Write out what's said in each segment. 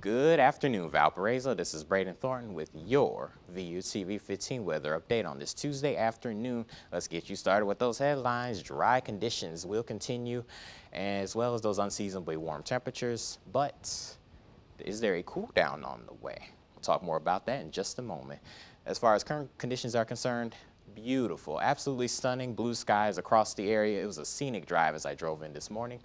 Good afternoon, Valparaiso. This is Braiden Thornton with your VUTV 15 weather update on this Tuesday afternoon. Let's get you started with those headlines. Dry conditions will continue, as well as those unseasonably warm temperatures. But is there a cool down on the way? We'll talk more about that in just a moment. As far as current conditions are concerned, beautiful, absolutely stunning blue skies across the area. It was a scenic drive as I drove in this morning.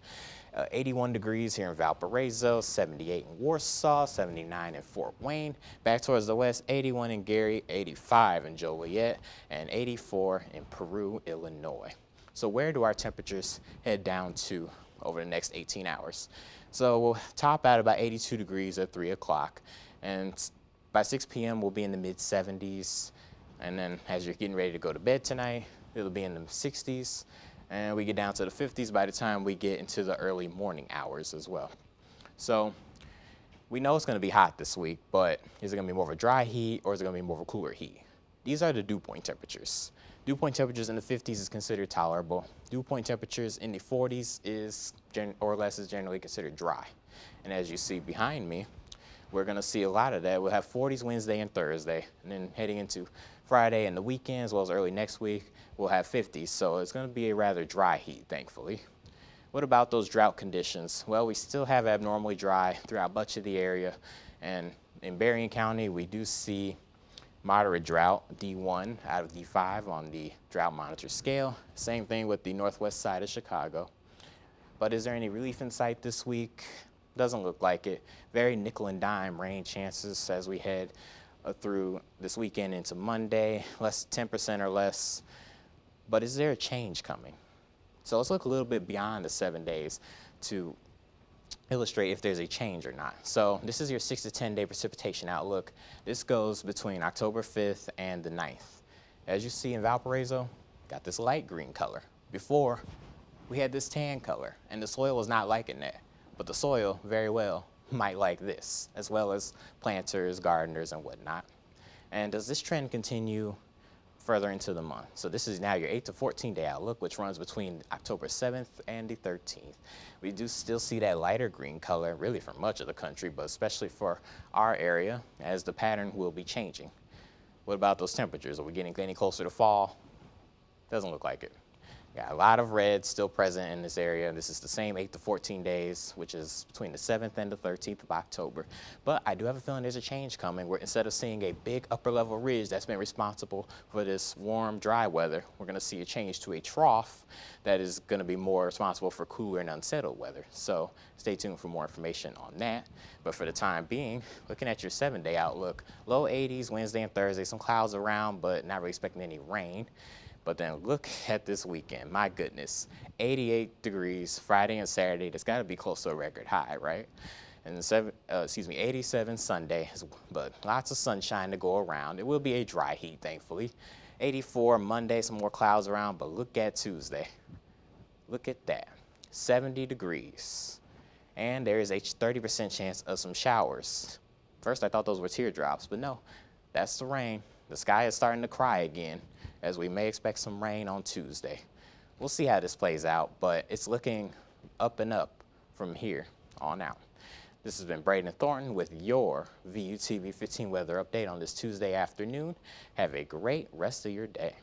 81 degrees here in Valparaiso, 78 in Warsaw, 79 in Fort Wayne. Back towards the west, 81 in Gary, 85 in Joliet, and 84 in Peru, Illinois. So where do our temperatures head down to over the next 18 hours? So we'll top out about 82 degrees at 3 o'clock, and by 6 p.m. we'll be in the mid-70s. And then as you're getting ready to go to bed tonight, it'll be in the 60s. And we get down to the 50s by the time we get into the early morning hours as well. So we know it's going to be hot this week, but is it going to be more of a dry heat or is it going to be more of a cooler heat? These are the dew point temperatures. Dew point temperatures in the 50s is considered tolerable. Dew point temperatures in the 40s is or less is generally considered dry. And as you see behind me, we're going to see a lot of that. We'll have 40s Wednesday and Thursday, and then heading into Friday and the weekend, as well as early next week, we'll have 50s. So it's going to be a rather dry heat, thankfully. What about those drought conditions? Well, we still have abnormally dry throughout much of the area. And in Berrien County, we do see moderate drought, D1 out of D5 on the drought monitor scale. Same thing with the northwest side of Chicago. But is there any relief in sight this week? Doesn't look like it. Very nickel and dime rain chances as we head through this weekend into Monday, less 10% or less. But is there a change coming? So let's look a little bit beyond the 7 days to illustrate if there's a change or not. So this is your 6 to 10 day precipitation outlook. This goes between October 5th and the 9th. As you see in Valparaiso, got this light green color. Before, we had this tan color, and the soil was not liking that. But the soil very well might like this, as well as planters, gardeners, and whatnot. And does this trend continue further into the month? So this is now your 8 to 14 day outlook, which runs between October 7th and the 13th. We do still see that lighter green color really for much of the country, but especially for our area, as the pattern will be changing. What about those temperatures? Are we getting any closer to fall? Doesn't look like it. Got a lot of red still present in this area. This is the same 8 to 14 days, which is between the 7th and the 13th of October. But I do have a feeling there's a change coming where instead of seeing a big upper level ridge that's been responsible for this warm, dry weather, we're going to see a change to a trough that is going to be more responsible for cooler and unsettled weather. So stay tuned for more information on that. But for the time being, looking at your 7 day outlook, low 80s Wednesday and Thursday, some clouds around, but not really expecting any rain. But then look at this weekend. My goodness, 88 degrees Friday and Saturday. That's got to be close to a record high, right? And 87 Sunday, but lots of sunshine to go around. It will be a dry heat, thankfully. 84 Monday, some more clouds around, but look at Tuesday. Look at that, 70 degrees. And there is a 30% chance of some showers. First, I thought those were teardrops, but no, that's the rain. The sky is starting to cry again, as we may expect some rain on Tuesday. We'll see how this plays out, but it's looking up and up from here on out. This has been Braiden Thornton with your VUTV 15 weather update on this Tuesday afternoon. Have a great rest of your day.